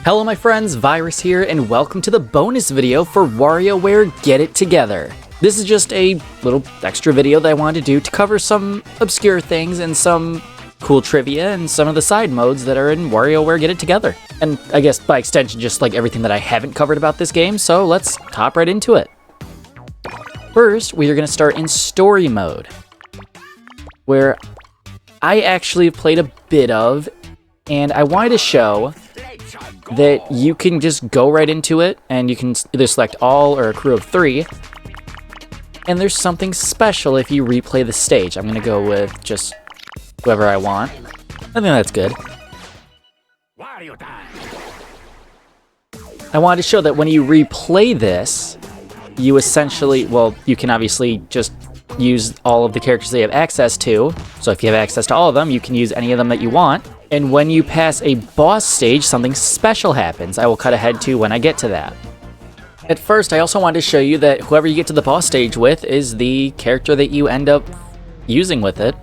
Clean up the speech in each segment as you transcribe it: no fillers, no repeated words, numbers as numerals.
Hello my friends, Virus here, and welcome to the bonus video for WarioWare Get It Together. This is just a little extra video that I wanted to do to cover some obscure things and some cool trivia and some of the side modes that are in WarioWare Get It Together. And I guess by extension just like everything that I haven't covered about this game, so let's hop right into it. First, we are going to start in story mode, where I actually played a bit of, and I wanted to show that you can just go right into it, and you can either select all or a crew of 3, and there's something special if you replay the stage. I'm going to go with just whoever I want. I think that's good. I wanted to show that when you replay this, you essentially, well, you can obviously just use all of the characters they have access to. So if you have access to all of them, you can use any of them that you want. And when you pass a boss stage, something special happens. I will cut ahead to when I get to that. At first, I also wanted to show you that whoever you get to the boss stage with is the character that you end up using with it.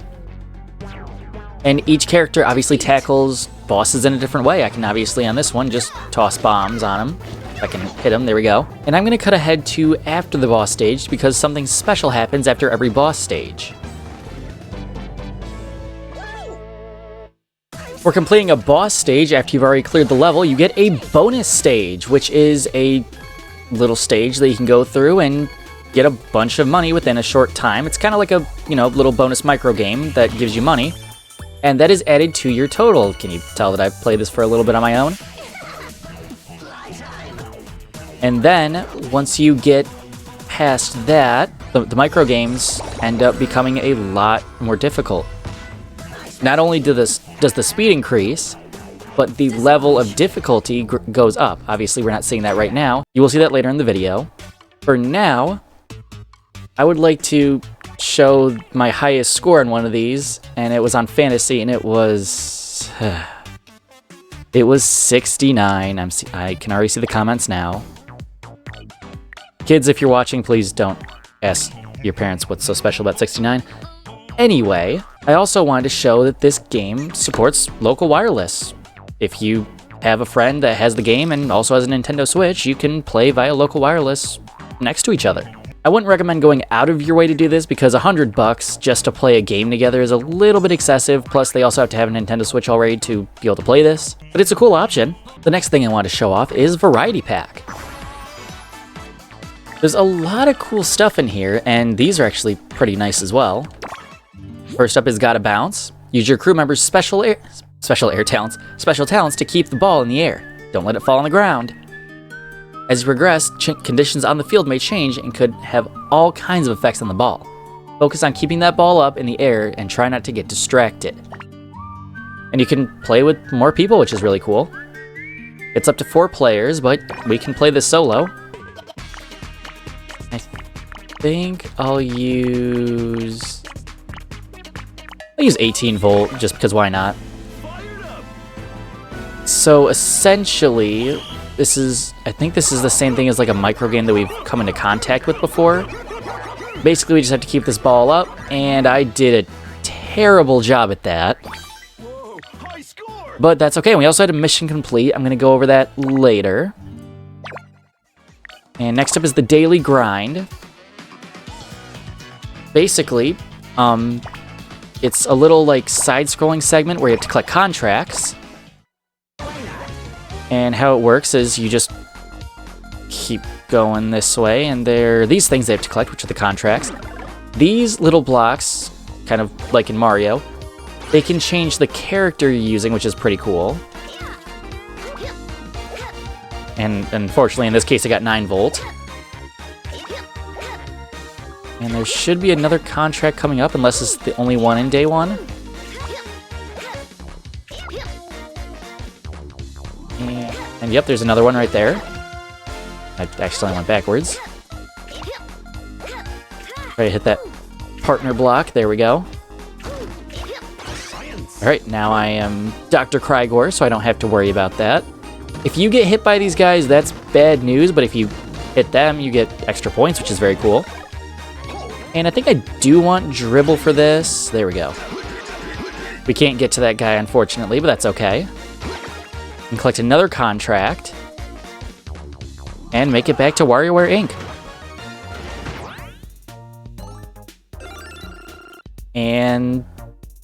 And each character obviously tackles bosses in a different way. I can obviously, on this one, just toss bombs on them. If I can hit them, there we go. And I'm going to cut ahead to after the boss stage because something special happens after every boss stage. For completing a boss stage after you've already cleared the level, you get a bonus stage, which is a little stage that you can go through and get a bunch of money within a short time. It's kind of like a, little bonus micro game that gives you money, and that is added to your total. Can you tell that I've played this for a little bit on my own? And then, once you get past that, the micro games end up becoming a lot more difficult. Not only does the speed increase, but the level of difficulty goes up. Obviously, we're not seeing that right now. You will see that later in the video. For now, I would like to show my highest score on one of these, and it was on Fantasy, and it was... it was 69. I can already see the comments now. Kids, if you're watching, please don't ask your parents what's so special about 69. Anyway, I also wanted to show that this game supports local wireless. If you have a friend that has the game and also has a Nintendo Switch, you can play via local wireless next to each other. I wouldn't recommend going out of your way to do this because $100 just to play a game together is a little bit excessive, plus they also have to have a Nintendo Switch already to be able to play this, but it's a cool option. The next thing I want to show off is Variety Pack. There's a lot of cool stuff in here, and these are actually pretty nice as well. First up is Gotta Bounce. Use your crew members' special talents to keep the ball in the air. Don't let it fall on the ground. As you progress, conditions on the field may change and could have all kinds of effects on the ball. Focus on keeping that ball up in the air and try not to get distracted. And you can play with more people, which is really cool. It's up to 4 players, but we can play this solo. I think I'll use 18 volt, just because why not? So essentially, I think this is the same thing as like a micro game that we've come into contact with before. Basically, we just have to keep this ball up, and I did a terrible job at that. But that's okay, we also had a mission complete. I'm going to go over that later. And next up is the daily grind. Basically, it's a little like side-scrolling segment where you have to collect contracts. And how it works is you just keep going this way, and there are these things they have to collect, which are the contracts. These little blocks, kind of like in Mario, they can change the character you're using, which is pretty cool. And unfortunately, in this case, I got 9 volt. And there should be another contract coming up, unless it's the only one in day 1. And yep, there's another one right there. I accidentally went backwards. Try to hit that partner block. There we go. Alright, now I am Dr. Krygor, so I don't have to worry about that. If you get hit by these guys, that's bad news, but if you hit them, you get extra points, which is very cool. And I think I do want dribble for this. There we go. We can't get to that guy, unfortunately, but that's okay. and collect another contract and make it back to WarioWare Inc. And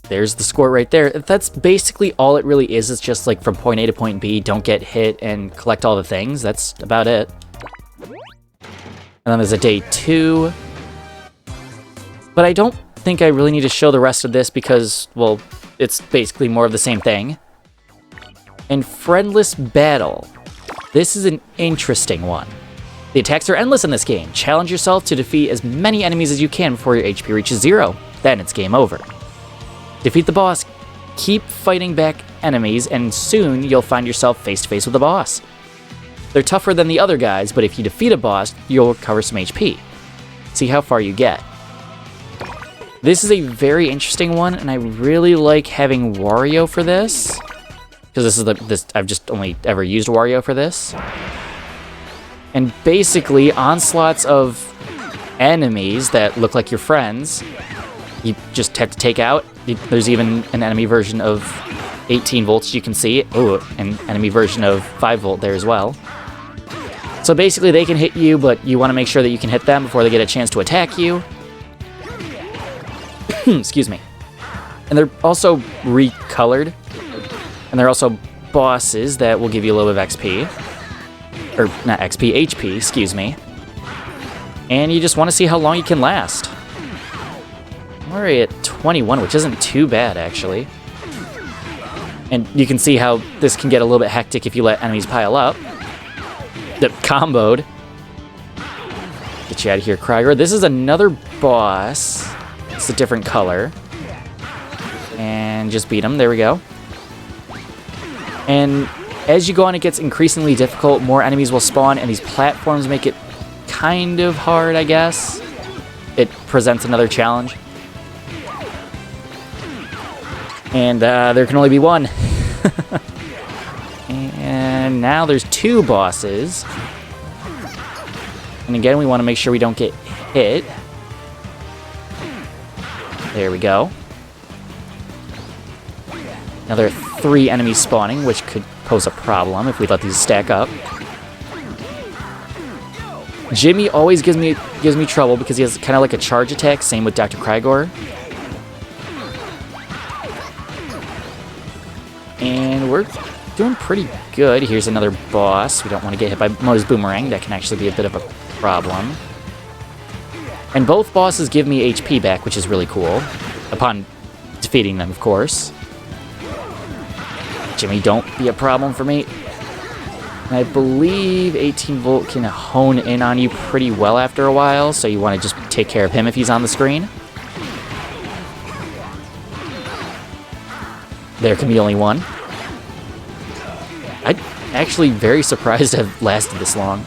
there's the score right there. That's basically all it really is. It's just like from point A to point B, don't get hit and collect all the things. That's about it. And then there's a day 2. But I don't think I really need to show the rest of this because, well, it's basically more of the same thing. And Friendless Battle. This is an interesting one. The attacks are endless in this game. Challenge yourself to defeat as many enemies as you can before your HP reaches 0. Then it's game over. Defeat the boss, keep fighting back enemies, and soon you'll find yourself face to face with the boss. They're tougher than the other guys, but if you defeat a boss, you'll recover some HP. See how far you get. This is a very interesting one, and I really like having Wario for this. Because I've just only ever used Wario for this. And basically, onslaughts of enemies that look like your friends, you just have to take out. There's even an enemy version of 18 volts you can see. Oh, an enemy version of 5 volt there as well. So basically they can hit you, but you want to make sure that you can hit them before they get a chance to attack you. Excuse me. And they're also recolored. And they're also bosses that will give you a little bit of XP. Or not XP, HP, excuse me. And you just want to see how long you can last. I'm already at 21, which isn't too bad, actually. And you can see how this can get a little bit hectic if you let enemies pile up. The comboed. Get you out of here, Krieger. This is another boss. It's a different color. And just beat him. There we go. And as you go on, it gets increasingly difficult. More enemies will spawn, and these platforms make it kind of hard, I guess. It presents another challenge. And there can only be one. And now there's 2 bosses. And again, we want to make sure we don't get hit. There we go. Now there are 3 enemies spawning, which could pose a problem if we let these stack up. Jimmy always gives me trouble because he has kind of like a charge attack. Same with Dr. Krygor. And we're doing pretty good. Here's another boss. We don't want to get hit by Mo's Boomerang. That can actually be a bit of a problem. And both bosses give me HP back, which is really cool. Upon defeating them, of course. Jimmy, don't be a problem for me. And I believe 18 volt can hone in on you pretty well after a while, so you want to just take care of him if he's on the screen. There can be only one. I'm actually very surprised to have lasted this long.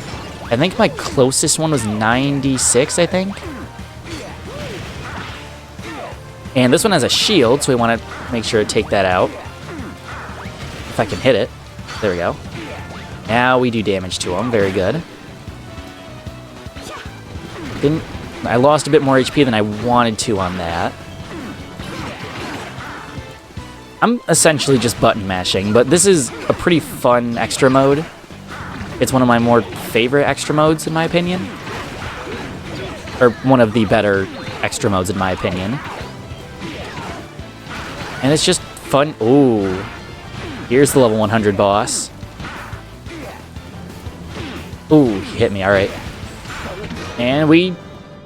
I think my closest one was 96, I think. And this one has a shield, so we want to make sure to take that out. If I can hit it. There we go. Now we do damage to him. Very good. I lost a bit more HP than I wanted to on that. I'm essentially just button mashing, but this is a pretty fun extra mode. It's one of my more favorite extra modes, in my opinion. Or one of the better extra modes, in my opinion. And it's just fun. Ooh. Here's the level 100 boss. Ooh, he hit me, alright. And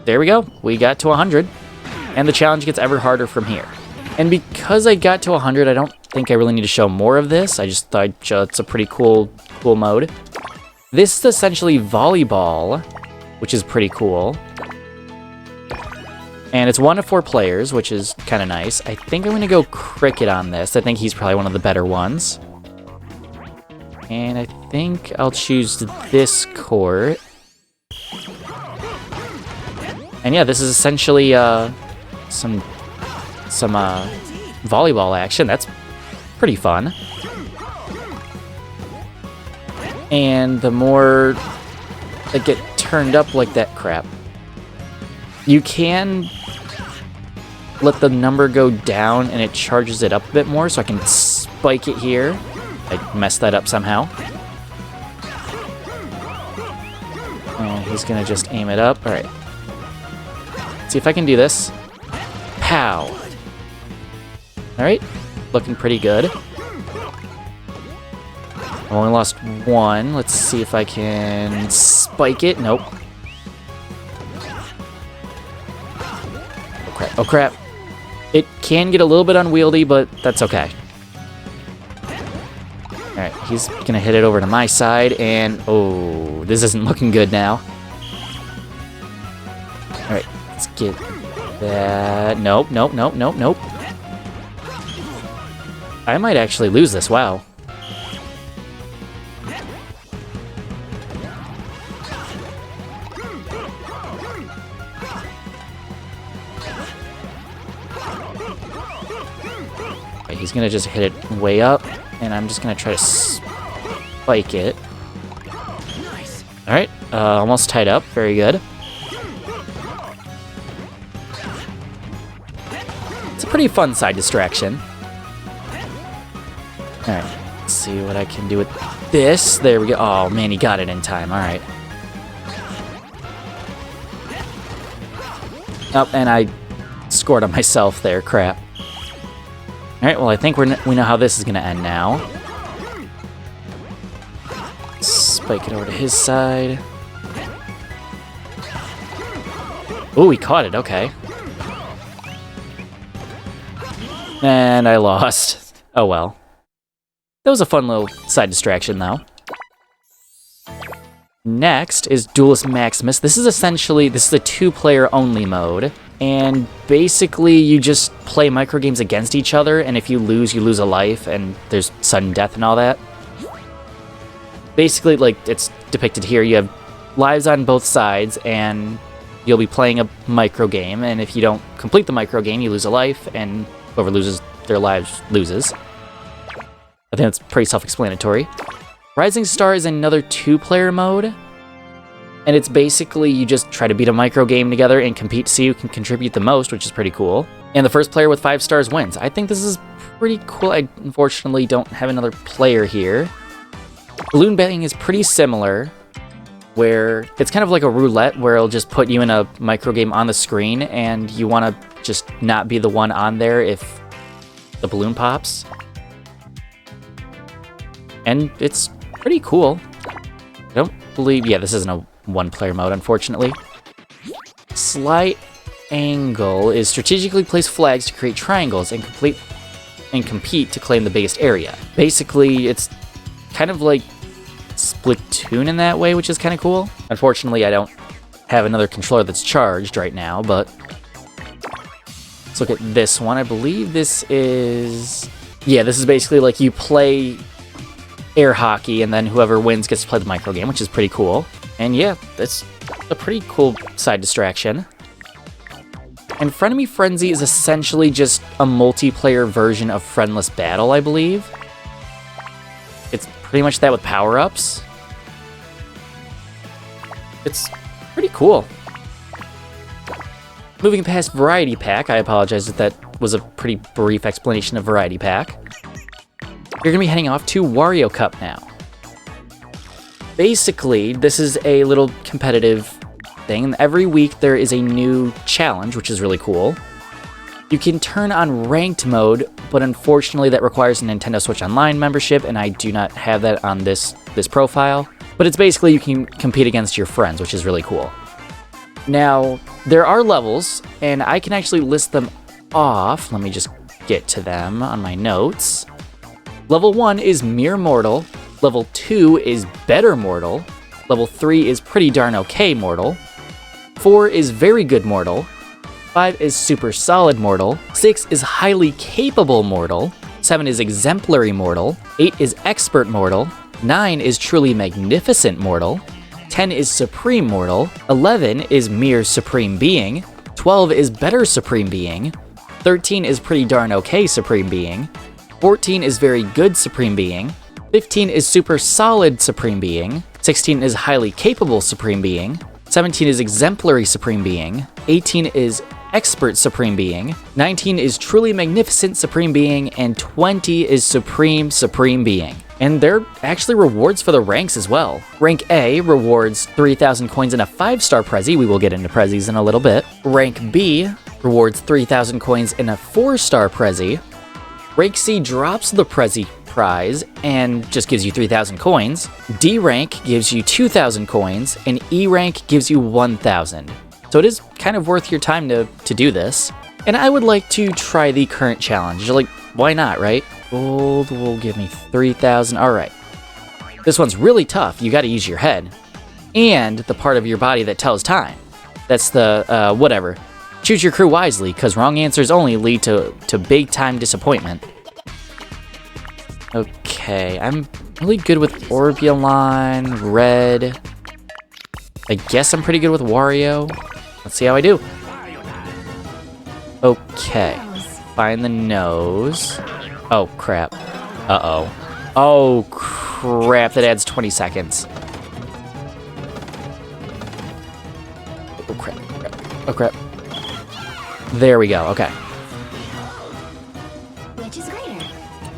there we go. We got to 100. And the challenge gets ever harder from here. And because I got to 100, I don't think I really need to show more of this. I just thought it's a pretty cool mode. This is essentially volleyball, which is pretty cool. And it's 1 to 4 players, which is kind of nice. I think I'm going to go cricket on this. I think he's probably one of the better ones. And I think I'll choose this court. And yeah, this is essentially some volleyball action. That's pretty fun. And the more I get turned up like that crap, you can let the number go down and it charges it up a bit more, so I can spike it here. I messed that up somehow. And he's gonna just aim it up. Alright. See if I can do this. Pow! Alright. Looking pretty good. I only lost one. Let's see if I can spike it. Nope. Oh crap. Oh crap. It can get a little bit unwieldy, but that's okay. Alright, he's gonna hit it over to my side, and oh, this isn't looking good now. Alright, let's get that. Nope, nope, nope, nope, nope. I might actually lose this, wow. Okay, he's gonna just hit it way up, and I'm just gonna try to spike it. Alright, almost tied up, very good. It's a pretty fun side distraction. Alright, let's see what I can do with this. There we go. Oh man, he got it in time, alright. Oh, and I scored on myself there, crap. Alright, well I think we know how this is gonna end now. Spike it over to his side. Oh, he caught it, okay. And I lost. Oh well. That was a fun little side distraction, though. Next is Duelist Maximus. This is a two-player only mode. And basically, you just play microgames against each other, and if you lose a life, and there's sudden death and all that. Basically, like it's depicted here, you have lives on both sides, and you'll be playing a microgame, and if you don't complete the microgame, you lose a life, and whoever loses their lives loses. I think that's pretty self-explanatory. Rising Star is another two-player mode, and it's basically you just try to beat a microgame together and compete to see who can contribute the most, which is pretty cool. And the first player with 5 stars wins. I think this is pretty cool. I unfortunately don't have another player here. Balloon Bang is pretty similar, where it's kind of like a roulette, where it'll just put you in a microgame on the screen, and you want to just not be the one on there if the balloon pops. And it's pretty cool. I don't believe... Yeah, this isn't a one-player mode, unfortunately. Slight Angle is strategically place flags to create triangles and compete to claim the biggest area. Basically, it's kind of like Splatoon in that way, which is kind of cool. Unfortunately, I don't have another controller that's charged right now, but... Let's look at this one. I believe this is... Yeah, this is basically like you play air hockey, and then whoever wins gets to play the microgame, which is pretty cool. And yeah, that's a pretty cool side distraction. And Frenemy Frenzy is essentially just a multiplayer version of Friendless Battle, I believe. It's pretty much that with power-ups. It's pretty cool. Moving past Variety Pack, I apologize if that was a pretty brief explanation of Variety Pack. You're going to be heading off to Wario Cup now. Basically, this is a little competitive thing. Every week there is a new challenge, which is really cool. You can turn on ranked mode, but unfortunately that requires a Nintendo Switch Online membership, and I do not have that on this profile. But it's basically you can compete against your friends, which is really cool. Now, there are levels, and I can actually list them off. Let me just get to them on my notes. Level 1 is Mere Mortal. Level 2 is Better Mortal. Level 3 is Pretty Darn Okay Mortal. 4 is Very Good Mortal. 5 is Super Solid Mortal. 6 is Highly Capable Mortal. 7 is Exemplary Mortal. 8 is Expert Mortal. 9 is Truly Magnificent Mortal. 10 is Supreme Mortal. 11 is Mere Supreme Being. 12 is Better Supreme Being. 13 is Pretty Darn Okay Supreme Being. 14 is Very Good Supreme Being. 15 is Super Solid Supreme Being. 16 is Highly Capable Supreme Being. 17 is Exemplary Supreme Being. 18 is Expert Supreme Being. 19 is Truly Magnificent Supreme Being. And 20 is Supreme Being. And there are actually rewards for the ranks as well. Rank A rewards 3,000 coins in a 5-star Prezi. We will get into Prezis in a little bit. Rank B rewards 3,000 coins in a 4-star Prezi. Rank C drops the Prezi prize and just gives you 3,000 coins. D rank gives you 2,000 coins, and E rank gives you 1,000. So it is kind of worth your time to do this. And I would like to try the current challenge. Like, why not, right? Gold will give me 3,000. All right. This one's really tough. You got to use your head and the part of your body that tells time. That's the, whatever. Choose your crew wisely, because wrong answers only lead to big time disappointment. Okay, I'm really good with Orbulon, Red. I guess I'm pretty good with Wario. Let's see how I do. Okay, find the nose. Oh, crap. Uh-oh. Oh, crap, that adds 20 seconds. Oh, crap. Oh, crap. There we go, okay. Which is greater?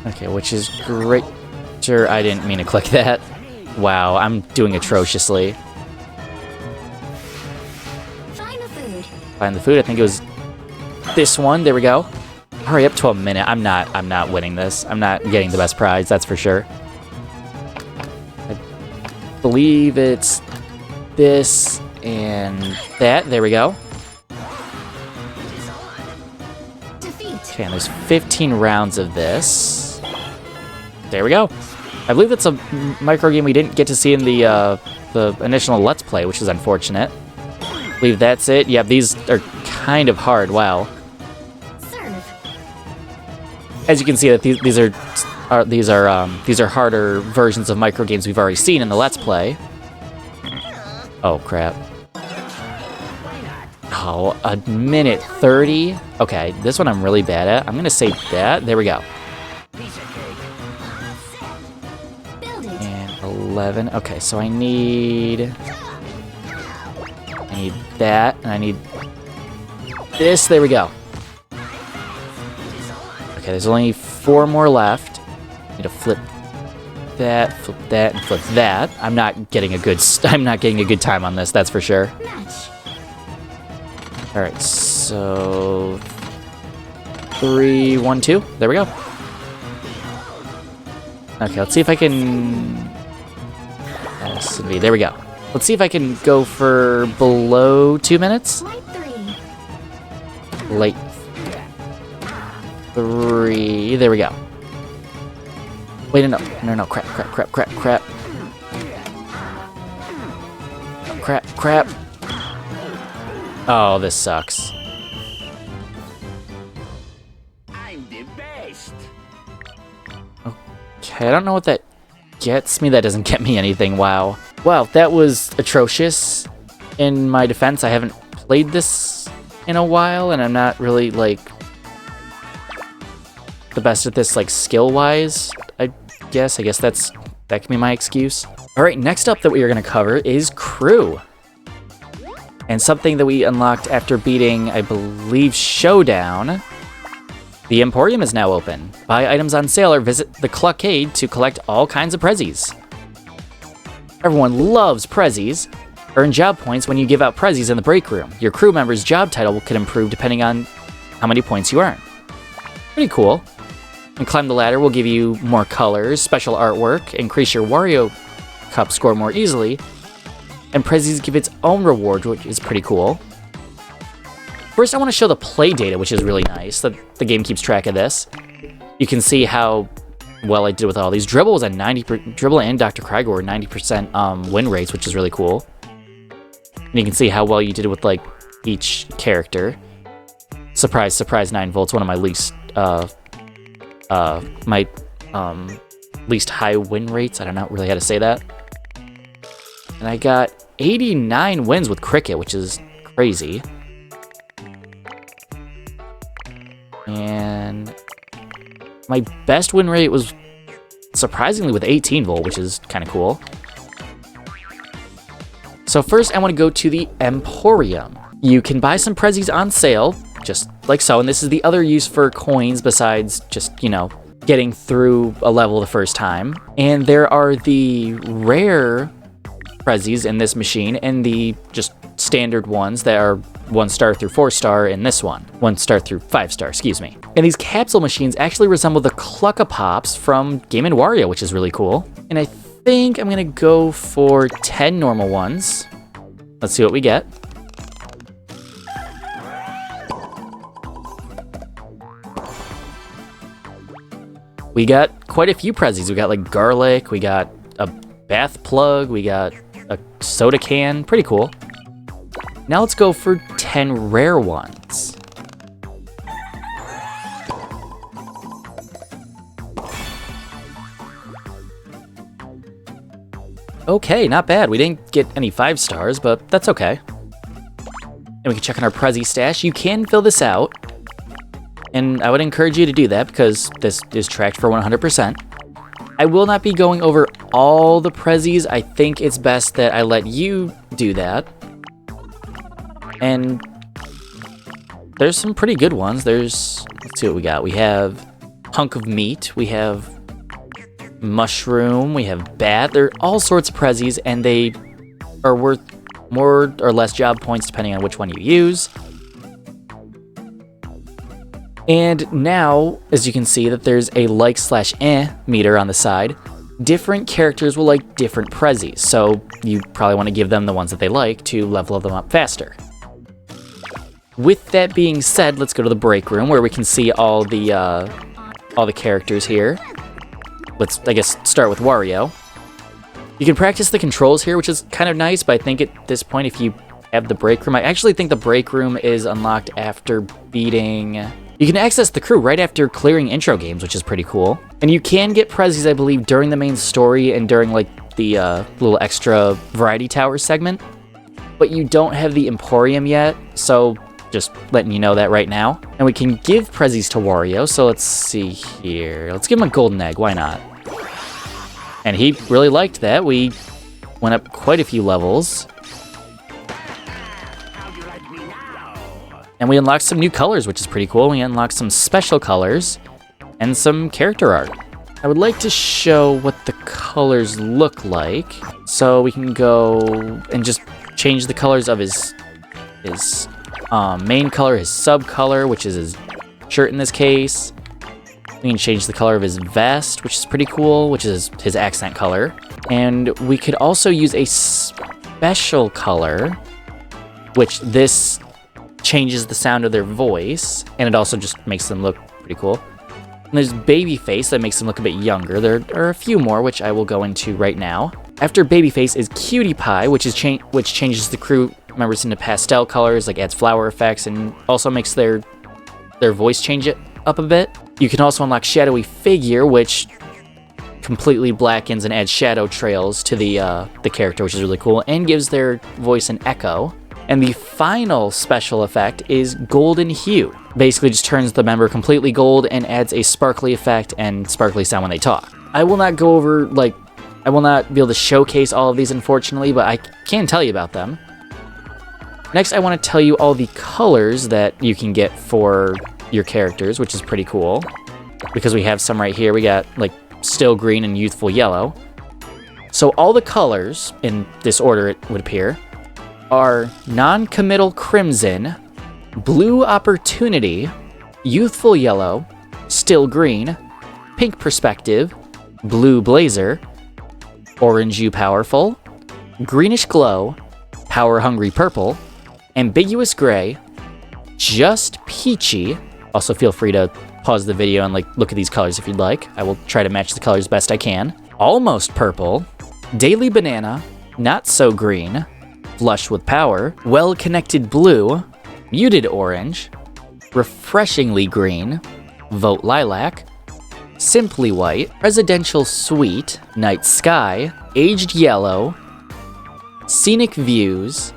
Okay, which is greater. I didn't mean to click that. Wow, I'm doing atrociously. Find the food. Find the food, I think it was this one. There we go. Hurry up to a minute. I'm not winning this. I'm not getting the best prize, that's for sure. I believe it's this and that. There we go. Okay, and there's 15 rounds of this. There we go. I believe it's a micro game we didn't get to see in the initial Let's Play, which is unfortunate. I believe that's it. Yeah, these are kind of hard. Wow. As you can see, that these are harder versions of micro games we've already seen in the Let's Play. Oh crap! Oh, a minute 30. Okay, this one I'm really bad at. I'm gonna say that. There we go. And 11. Okay, so I need that, and I need this. There we go. Okay, there's only 4 more left. Need to flip that, and flip that. I'm not getting a good time on this, that's for sure. All right, so 3, 1, 2. There we go. Okay, let's see if I can. There we go. Let's see if I can go for below 2 minutes. Late 3. There we go. Wait, no. Crap. Crap. Oh, this sucks. I'm the best. Okay, I don't know what that gets me. That doesn't get me anything. Wow. Wow, that was atrocious. In my defense, I haven't played this in a while, and I'm not really, like, the best at this, like, skill-wise, I guess that can be my excuse. All right, next up that we are going to cover is Crew. And something that we unlocked after beating, I believe, Showdown. The Emporium is now open. Buy items on sale or visit the Cluckade to collect all kinds of prezzies. Everyone loves prezzies. Earn job points when you give out prezzies in the break room. Your crew member's job title could improve depending on how many points you earn. Pretty cool. And Climb the Ladder will give you more colors, special artwork, increase your Wario Cup score more easily, and prezzies give its own reward, which is pretty cool. First, I want to show the play data, which is really nice. The game keeps track of this. You can see how well I did with all these. Dribble was at 90%. Dribble and Dr. Krieger were 90% win rates, which is really cool. And you can see how well you did with, like, each character. Surprise, 9 volts. One of my least least high win rates. I don't know really how to say that. And I got 89 wins with Cricket, which is crazy. And my best win rate was surprisingly with 18 volt, which is kind of cool. So first I want to go to the Emporium. You can buy some prezzies on sale, just like so, and this is the other use for coins besides just, you know, getting through a level the first time. And there are the rare prezzies in this machine and the just standard ones that are 1-star through 4-star in this one. 1-star through 5-star, excuse me. And these capsule machines actually resemble the Clucka-Pops from Game & Wario, which is really cool. And I think I'm gonna go for 10 normal ones. Let's see what we get. We got quite a few prezzies. We got like garlic, we got a bath plug, we got a soda can. Pretty cool. Now let's go for 10 rare ones. Okay, not bad. We didn't get any 5 stars, but that's okay. And we can check on our prezzy stash. You can fill this out, and I would encourage you to do that because this is tracked for 100%. I will not be going over all the prezzies. I think it's best that I let you do that. And there's some pretty good ones. Let's see what we got. We have hunk of meat, we have mushroom, we have bat. There are all sorts of prezzies, and they are worth more or less job points depending on which one you use. And now, as you can see, that there's a like/eh meter on the side. Different characters will like different prezzies, so you probably want to give them the ones that they like to level them up faster. With that being said, let's go to the break room where we can see all the characters here. Let's, I guess, start with Wario. You can practice the controls here, which is kind of nice, but I think at this point, if you have the break room, I actually think the break room is unlocked after beating... You can access the crew right after clearing intro games, which is pretty cool. And you can get prezzies, I believe, during the main story and during, like, the little extra Variety Tower segment. But you don't have the Emporium yet, so just letting you know that right now. And we can give prezzies to Wario, so let's see here. Let's give him a golden egg, why not? And he really liked that. We went up quite a few levels. And we unlocked some new colors, which is pretty cool. We unlocked some special colors and some character art. I would like to show what the colors look like. So we can go and just change the colors of his main color, his sub color, which is his shirt in this case. We can change the color of his vest, which is pretty cool, which is his accent color. And we could also use a special color, which this changes the sound of their voice, and it also just makes them look pretty cool. And there's Babyface that makes them look a bit younger. There are a few more, which I will go into right now. After Babyface is Cutie Pie, which changes the crew members into pastel colors, like adds flower effects, and also makes their voice change it up a bit. You can also unlock Shadowy Figure, which completely blackens and adds shadow trails to the character, which is really cool, and gives their voice an echo. And the final special effect is Golden Hue. Basically just turns the member completely gold and adds a sparkly effect and sparkly sound when they talk. I will not go over, I will not be able to showcase all of these, unfortunately, but I can tell you about them. Next, I want to tell you all the colors that you can get for your characters, which is pretty cool. Because we have some right here. We got, like, Still Green and Youthful Yellow. So all the colors, in this order it would appear, are Non-Committal Crimson, Blue Opportunity, Youthful Yellow, Still Green, Pink Perspective, Blue Blazer, Orange You Powerful, Greenish Glow, Power Hungry Purple, Ambiguous Gray, Just Peachy. Also feel free to pause the video and look at these colors if you'd like. I will try to match the colors best I can. Almost Purple, Daily Banana, Not So Green, Flush with Power, Well Connected Blue, Muted Orange, Refreshingly Green, Vote Lilac, Simply White, Presidential Sweet, Night Sky, Aged Yellow, Scenic Views,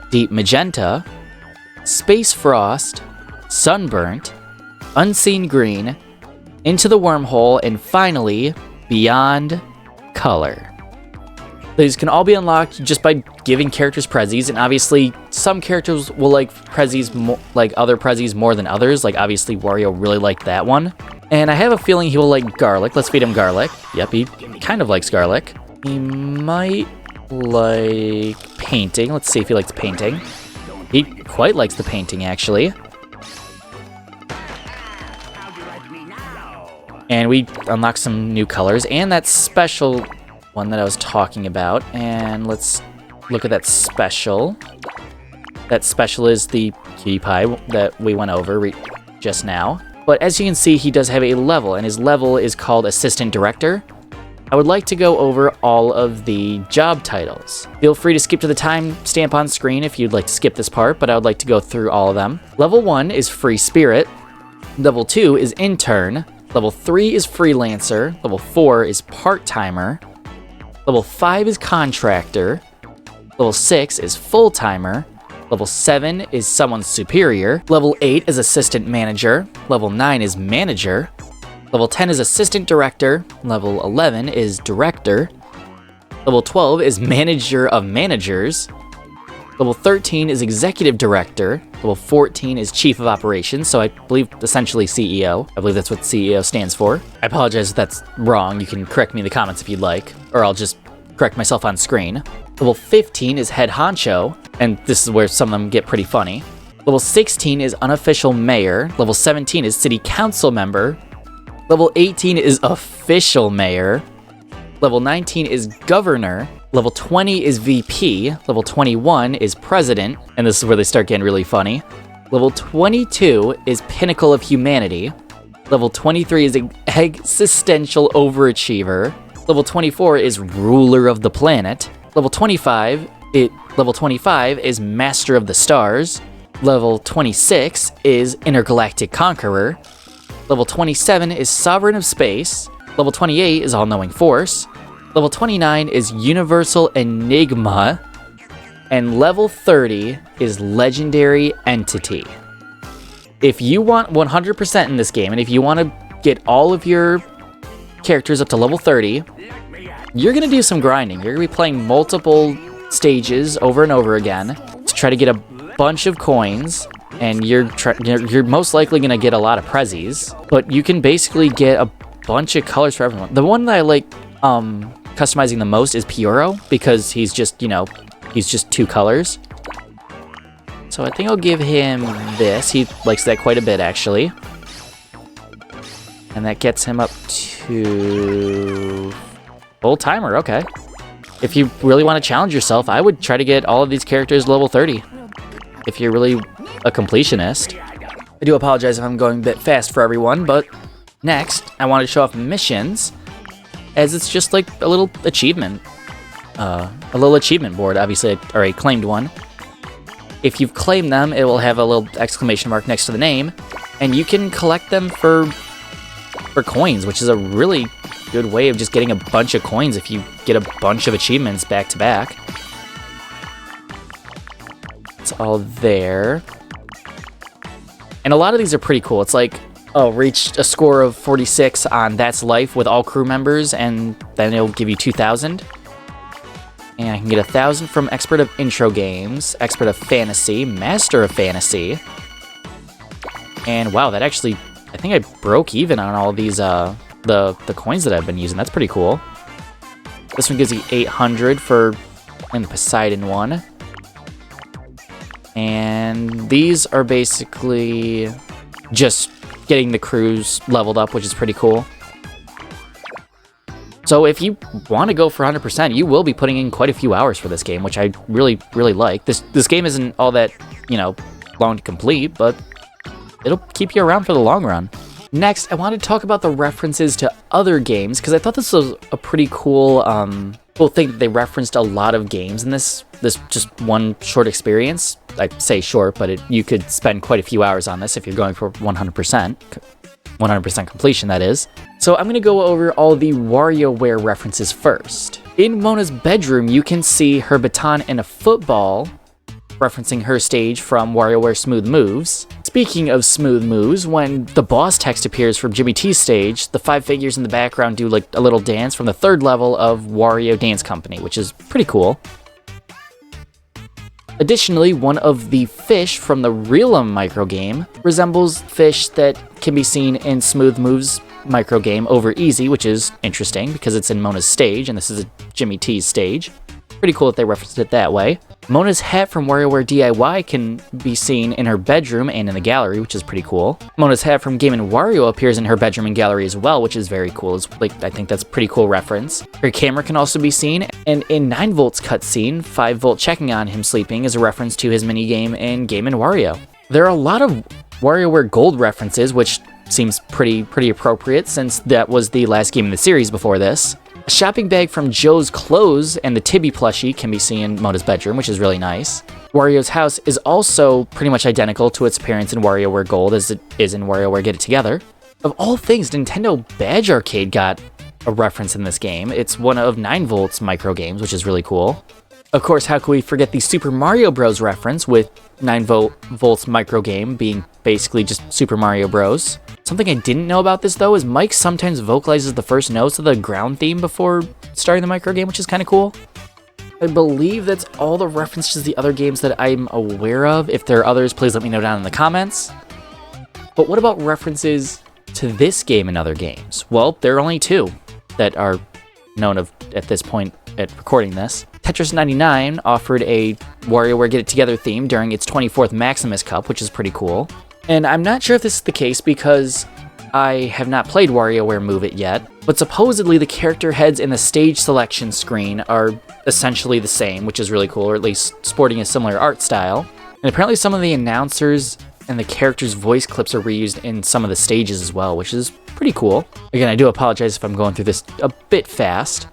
Deep Magenta, Space Frost, Sunburnt, Unseen Green, Into the Wormhole, and finally, Beyond Color. These can all be unlocked just by giving characters prezzies, and obviously some characters will like prezzies like other prezzies more than others. Like obviously Wario really liked that one. And I have a feeling he will like garlic. Let's feed him garlic. Yep, he kind of likes garlic. He might like painting. Let's see if he likes painting. He quite likes the painting, actually. And we unlock some new colors and that special one that I was talking about. And let's look at that special. That special is the cutie pie that we went over just now. But as you can see, he does have a level, and his level is called Assistant Director. I would like to go over all of the job titles. Feel free to skip to the timestamp on screen if you'd like to skip this part, but I would like to go through all of them. Level 1 is Free Spirit. Level 2 is Intern. Level 3 is Freelancer. Level 4 is Part-Timer. Level 5 is Contractor. Level 6 is Full-Timer. Level 7 is Someone's Superior. Level 8 is Assistant Manager. Level 9 is Manager. Level 10 is Assistant Director. Level 11 is Director. Level 12 is Manager of Managers. Level 13 is Executive Director. Level 14 is Chief of Operations, so I believe essentially CEO. I believe that's what CEO stands for. I apologize if that's wrong. You can correct me in the comments if you'd like, or I'll just correct myself on screen. Level 15 is Head Honcho, and this is where some of them get pretty funny. Level 16 is Unofficial Mayor. Level 17 is City Council Member. Level 18 is Official Mayor. Level 19 is Governor. Level 20 is VP. Level 21 is President, and this is where they start getting really funny. Level 22 is Pinnacle of Humanity. Level 23 is Existential Overachiever. Level 24 is Ruler of the Planet. Level 25 is Master of the Stars. Level 26 is Intergalactic Conqueror. Level 27 is Sovereign of Space. Level 28 is All-Knowing Force. Level 29 is Universal Enigma. And level 30 is Legendary Entity. If you want 100% in this game, and if you want to get all of your characters up to level 30, you're going to do some grinding. You're going to be playing multiple stages over and over again to try to get a bunch of coins, and you're most likely going to get a lot of prezzies, but you can basically get a bunch of colors for everyone. The one that I like customizing the most is Pioro, because he's just 2 colors. So I think I'll give him this. He likes that quite a bit, actually. And that gets him up to Full Timer, okay. If you really want to challenge yourself, I would try to get all of these characters level 30. If you're really a completionist. I do apologize if I'm going a bit fast for everyone, but next, I want to show off missions, as it's just like a little achievement. A little achievement board. Obviously, I already claimed one. If you've claimed them, it will have a little exclamation mark next to the name, and you can collect them for coins, which is a really good way of just getting a bunch of coins if you get a bunch of achievements back to back. It's all there. And a lot of these are pretty cool. It's like, oh, reached a score of 46 on That's Life with all crew members, and then it'll give you 2,000. And I can get 1,000 from Expert of Intro Games, Expert of Fantasy, Master of Fantasy. And wow, that actually, I think I broke even on all these, the coins that I've been using. That's pretty cool. This one gives you 800 for the Poseidon one. And these are basically just getting the crews leveled up, which is pretty cool. So if you want to go for 100%, you will be putting in quite a few hours for this game, which I really, really like. This game isn't all that, long to complete, but it'll keep you around for the long run. Next, I want to talk about the references to other games, because I thought this was a pretty cool thing that they referenced a lot of games in this just one short experience. I say short, but you could spend quite a few hours on this if you're going for 100% completion, that is. So I'm going to go over all the WarioWare references first. In Mona's bedroom, you can see her baton and a football, referencing her stage from WarioWare Smooth Moves. Speaking of smooth moves, when the boss text appears from Jimmy T's stage, the 5 figures in the background do like a little dance from the 3rd level of Wario Dance Company, which is pretty cool. Additionally, one of the fish from the Realm microgame resembles fish that can be seen in Smooth Move's micro game Over Easy, which is interesting because it's in Mona's stage, and this is a Jimmy T's stage. Pretty cool that they referenced it that way. Mona's hat from WarioWare DIY can be seen in her bedroom and in the gallery, which is pretty cool. Mona's hat from Game & Wario appears in her bedroom and gallery as well, which is very cool. I think that's a pretty cool reference. Her camera can also be seen, and in 9 Volt's cutscene, 5 Volt checking on him sleeping is a reference to his minigame in Game & Wario. There are a lot of WarioWare Gold references, which seems pretty appropriate since that was the last game in the series before this. A shopping bag from Joe's Clothes and the Tibby plushie can be seen in Mona's bedroom, which is really nice. Wario's house is also pretty much identical to its appearance in WarioWare Gold as it is in WarioWare Get It Together. Of all things, Nintendo Badge Arcade got a reference in this game. It's one of 9 Volt's micro games, which is really cool. Of course, how could we forget the Super Mario Bros. Reference, with 9 Volt's micro game being basically just Super Mario Bros. Something I didn't know about this, though, is Mike sometimes vocalizes the first notes of the ground theme before starting the micro game, which is kind of cool. I believe that's all the references to the other games that I'm aware of. If there are others, please let me know down in the comments. But what about references to this game and other games? Well, there are only 2 that are known of at this point at recording this. Tetris 99 offered a WarioWare Get It Together theme during its 24th Maximus Cup, which is pretty cool. And I'm not sure if this is the case because I have not played WarioWare Move It yet, but supposedly the character heads in the stage selection screen are essentially the same, which is really cool, or at least sporting a similar art style. And apparently some of the announcers and the characters' voice clips are reused in some of the stages as well, which is pretty cool. Again, I do apologize if I'm going through this a bit fast,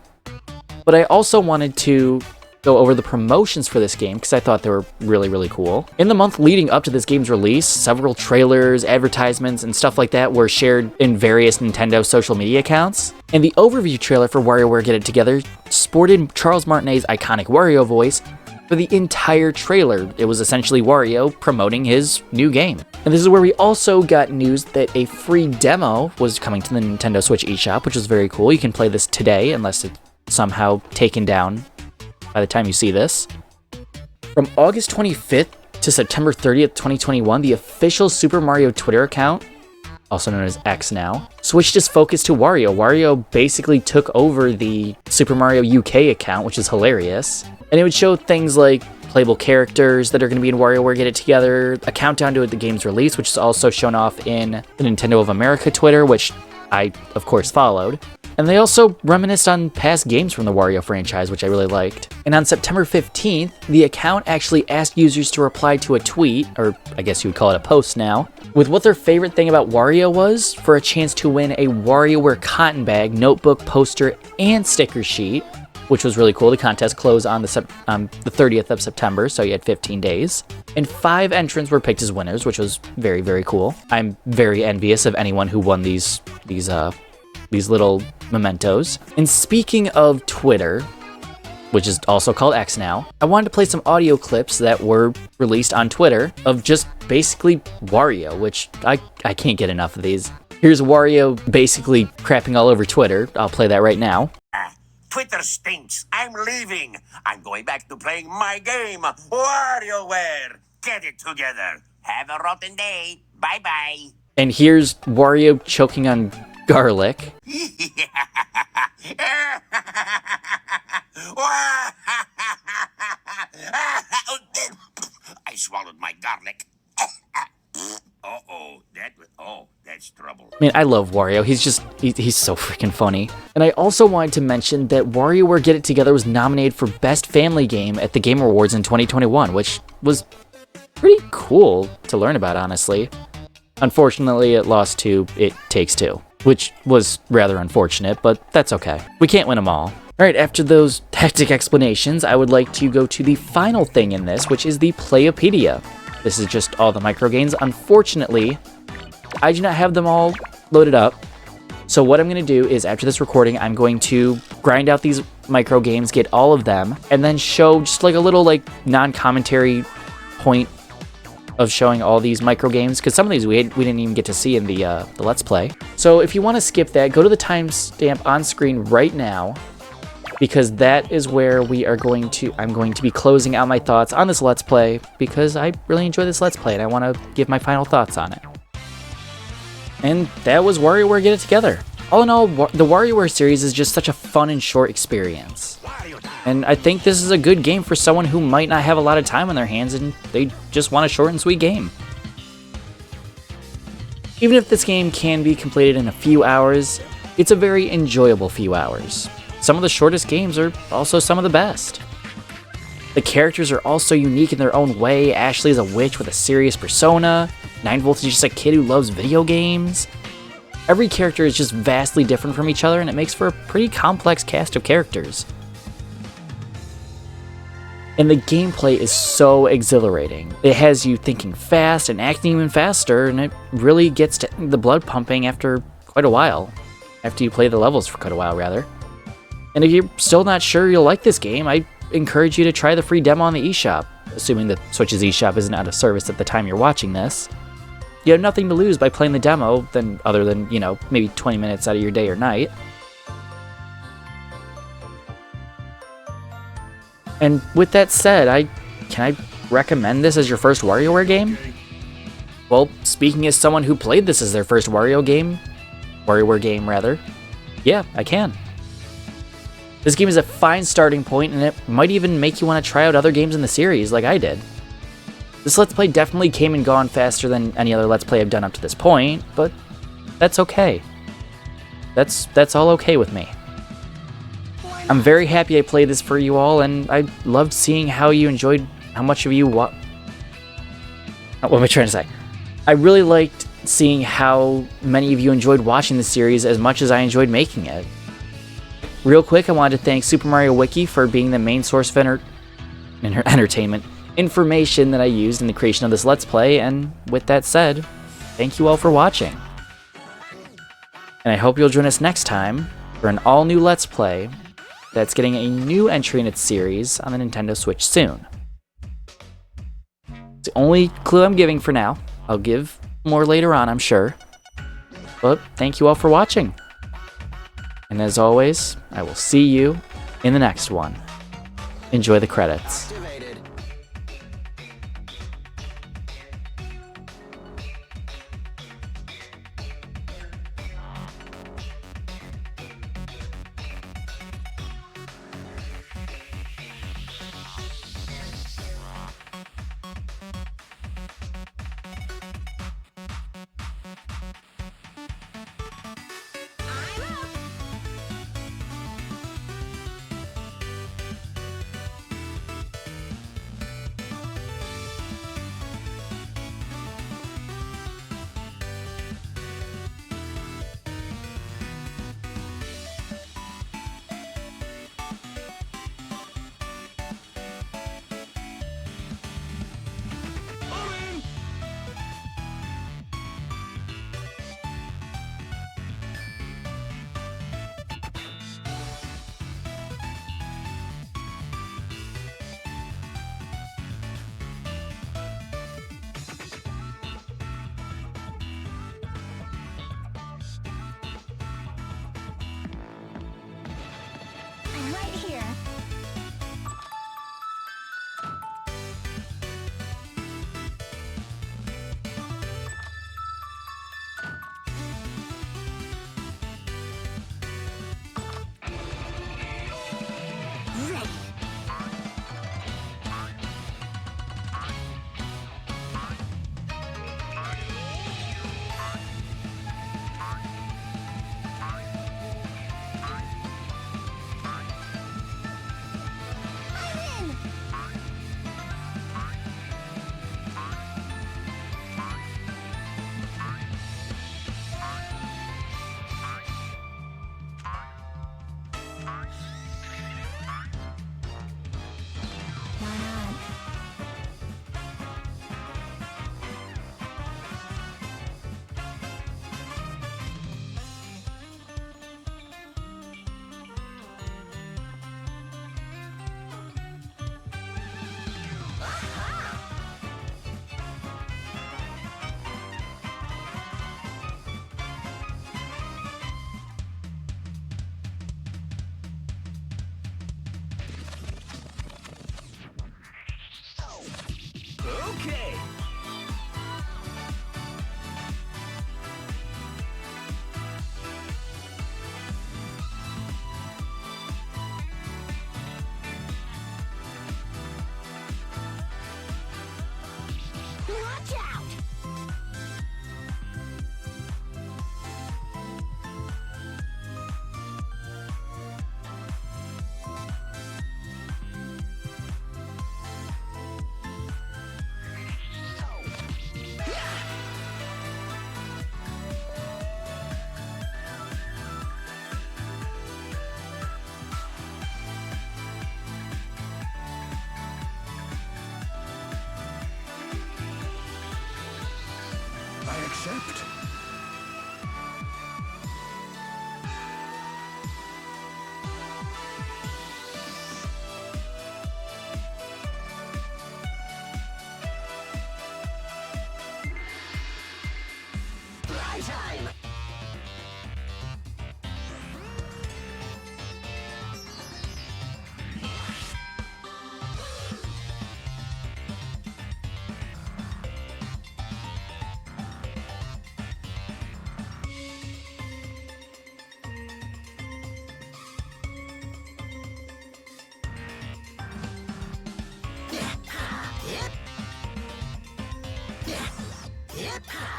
but I also wanted to go over the promotions for this game because I thought they were really cool. In the month leading up to this game's release, several trailers, advertisements, and stuff like that were shared in various Nintendo social media accounts. And the overview trailer for WarioWare Get It Together sported Charles Martinet's iconic Wario voice for the entire trailer. It was essentially Wario promoting his new game. And this is where we also got news that a free demo was coming to the Nintendo Switch eShop, which is very cool. You can play this today unless it's somehow taken down by the time you see this. From August 25th to September 30th, 2021, the official Super Mario Twitter account, also known as X now, switched its focus to Wario. Wario basically took over the Super Mario UK account, which is hilarious. And it would show things like playable characters that are going to be in WarioWare Get It Together, a countdown to the game's release, which is also shown off in the Nintendo of America Twitter, which I, of course, followed. And they also reminisced on past games from the Wario franchise, which I really liked. And on September 15th, the account actually asked users to reply to a tweet, or I guess you would call it a post now, with what their favorite thing about Wario was for a chance to win a WarioWare cotton bag, notebook, poster, and sticker sheet, which was really cool. The contest closed on the 30th of September, so you had 15 days. And 5 entrants were picked as winners, which was very cool. I'm very envious of anyone who won these little mementos. And speaking of Twitter, which is also called X now, I wanted to play some audio clips that were released on Twitter of just basically Wario, which I can't get enough of these. Here's Wario basically crapping all over Twitter. I'll play that right now. Twitter stinks. I'm leaving. I'm going back to playing my game. WarioWare. Get it together. Have a rotten day. Bye-bye. And here's Wario choking on garlic. I swallowed my garlic. That's trouble. Man, I love Wario. He's so freaking funny. And I also wanted to mention that WarioWare Get It Together was nominated for Best Family Game at the Game Awards in 2021, which was pretty cool to learn about, honestly. Unfortunately, it lost to It Takes Two, which was rather unfortunate, but that's okay. We can't win them all. Alright, after those hectic explanations, I would like to go to the final thing in this, which is the Playopedia. This is just all the micro games. Unfortunately, I do not have them all loaded up. So what I'm going to do is, after this recording, I'm going to grind out these micro games, get all of them, and then show just like a little non-commentary point of showing all these micro games, because some of these we didn't even get to see in the Let's Play. So if you want to skip that, go to the timestamp on screen right now, because that is where I'm going to be closing out my thoughts on this Let's Play, because I really enjoy this Let's Play and I want to give my final thoughts on it. And that was WarioWare Get It Together. All in all, the WarioWare series is just such a fun and short experience. And I think this is a good game for someone who might not have a lot of time on their hands and they just want a short and sweet game. Even if this game can be completed in a few hours, it's a very enjoyable few hours. Some of the shortest games are also some of the best. The characters are also unique in their own way. Ashley is a witch with a serious persona. 9volt is just a kid who loves video games. Every character is just vastly different from each other, and it makes for a pretty complex cast of characters. And the gameplay is so exhilarating. It has you thinking fast and acting even faster, and it really gets to the blood pumping after quite a while. After you play the levels for quite a while, rather. And if you're still not sure you'll like this game, I encourage you to try the free demo on the eShop, assuming the Switch's eShop isn't out of service at the time you're watching this. You have nothing to lose by playing the demo, other than, maybe 20 minutes out of your day or night. And with that said, can I recommend this as your first WarioWare game? Well, speaking as someone who played this as their first WarioWare game, yeah, I can. This game is a fine starting point, and it might even make you want to try out other games in the series, like I did. This Let's Play definitely came and gone faster than any other Let's Play I've done up to this point, but that's okay. That's all okay with me. I'm very happy I played this for you all, and I loved seeing how much of you what am I trying to say? I really liked seeing how many of you enjoyed watching the series as much as I enjoyed making it. Real quick, I wanted to thank Super Mario Wiki for being the main source of entertainment information that I used in the creation of this Let's Play, and with that said, thank you all for watching. And I hope you'll join us next time for an all-new Let's Play that's getting a new entry in its series on the Nintendo Switch soon. It's the only clue I'm giving for now. I'll give more later on, I'm sure. But thank you all for watching. And as always, I will see you in the next one. Enjoy the credits. I'm right here. Ready. I'm in. Why not? Okay. accept. Playtime!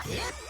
Yep.